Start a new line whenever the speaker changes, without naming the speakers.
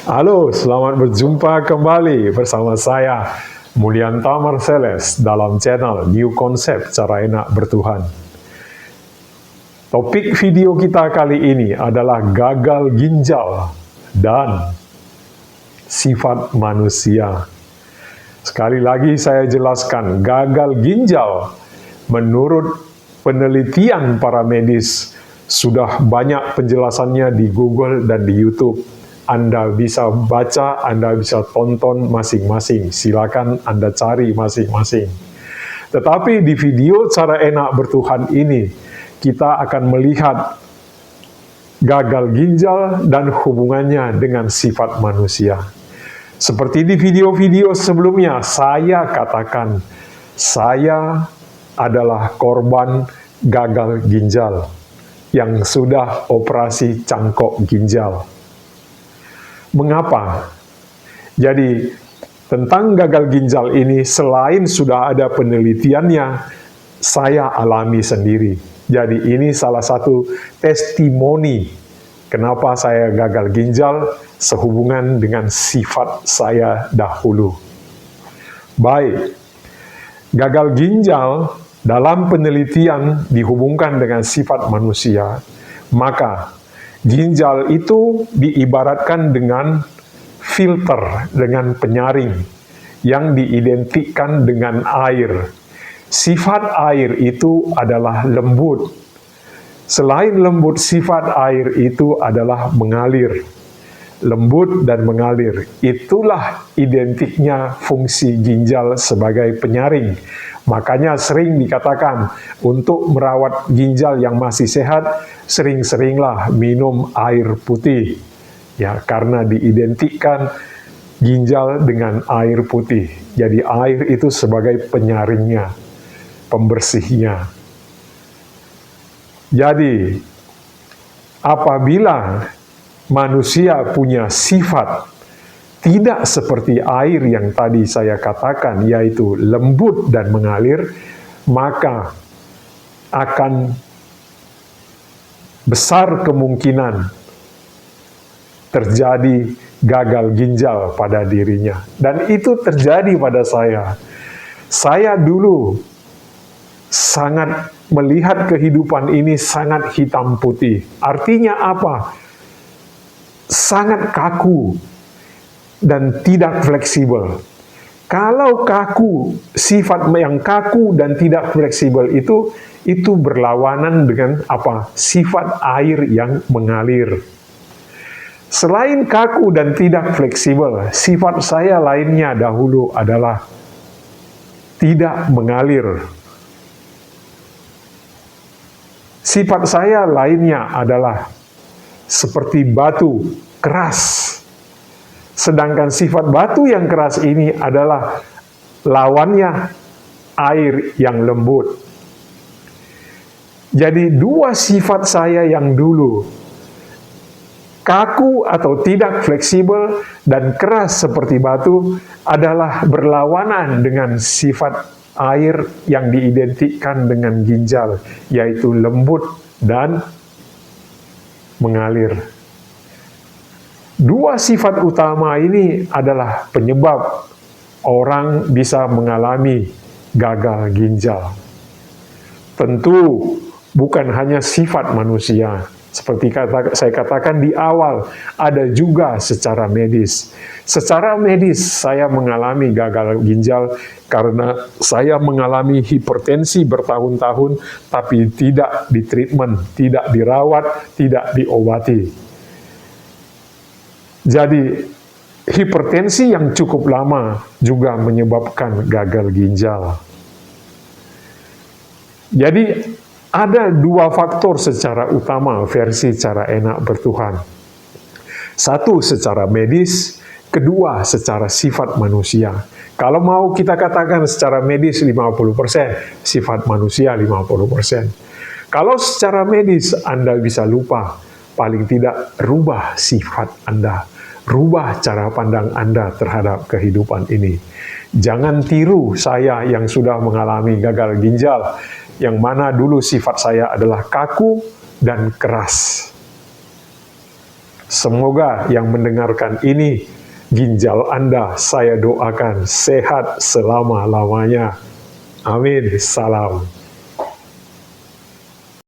Halo, selamat berjumpa kembali bersama saya, Mulyanta Marcellus, dalam channel New Concept Cara Enak Bertuhan. Topik video kita kali ini adalah gagal ginjal dan sifat manusia. Sekali lagi saya jelaskan, gagal ginjal menurut penelitian para medis sudah banyak penjelasannya di Google dan di YouTube. Anda bisa baca, Anda bisa tonton masing-masing. Silakan Anda cari masing-masing. Tetapi di video Cara Enak Bertuhan ini, kita akan melihat gagal ginjal dan hubungannya dengan sifat manusia. Seperti di video-video sebelumnya, saya katakan, saya adalah korban gagal ginjal yang sudah operasi cangkok ginjal. Mengapa? Jadi, tentang gagal ginjal ini, selain sudah ada penelitiannya, saya alami sendiri. Jadi, ini salah satu testimoni kenapa saya gagal ginjal sehubungan dengan sifat saya dahulu. Baik, gagal ginjal dalam penelitian dihubungkan dengan sifat manusia, maka ginjal itu diibaratkan dengan filter, dengan penyaring yang diidentikan dengan air. Sifat air itu adalah lembut. Selain lembut, sifat air itu adalah mengalir. Lembut dan mengalir. Itulah identiknya fungsi ginjal sebagai penyaring. Makanya sering dikatakan, untuk merawat ginjal yang masih sehat, sering-seringlah minum air putih. Ya, karena diidentikan ginjal dengan air putih. Jadi air itu sebagai penyaringnya, pembersihnya. Jadi, apabila manusia punya sifat tidak seperti air yang tadi saya katakan, yaitu lembut dan mengalir, maka akan besar kemungkinan terjadi gagal ginjal pada dirinya. Dan itu terjadi pada saya. Saya dulu sangat melihat kehidupan ini sangat hitam putih. Artinya apa? Sangat kaku dan tidak fleksibel. Kalau kaku, sifat yang kaku dan tidak fleksibel itu berlawanan dengan apa? Sifat air yang mengalir. Selain kaku dan tidak fleksibel, sifat saya lainnya dahulu adalah tidak mengalir. Sifat saya lainnya adalah seperti batu, keras. Sedangkan sifat batu yang keras ini adalah lawannya air yang lembut. Jadi dua sifat saya yang dulu, kaku atau tidak fleksibel dan keras seperti batu, adalah berlawanan dengan sifat air yang diidentikan dengan ginjal, yaitu lembut dan mengalir. Dua sifat utama ini adalah penyebab orang bisa mengalami gagal ginjal. Tentu bukan hanya sifat manusia. Seperti saya katakan di awal, ada juga secara medis. Secara medis saya mengalami gagal ginjal karena saya mengalami hipertensi bertahun-tahun, tapi tidak ditreatment, tidak dirawat, tidak diobati. Jadi, hipertensi yang cukup lama juga menyebabkan gagal ginjal. Jadi, ada dua faktor secara utama versi Cara Enak Bertuhan. Satu secara medis, kedua secara sifat manusia. Kalau mau kita katakan secara medis 50%, sifat manusia 50%. Kalau secara medis Anda bisa lupa, paling tidak rubah sifat Anda, rubah cara pandang Anda terhadap kehidupan ini. Jangan tiru saya yang sudah mengalami gagal ginjal, yang mana dulu sifat saya adalah kaku dan keras. Semoga yang mendengarkan ini, ginjal Anda saya doakan sehat selama-lamanya. Amin. Salam.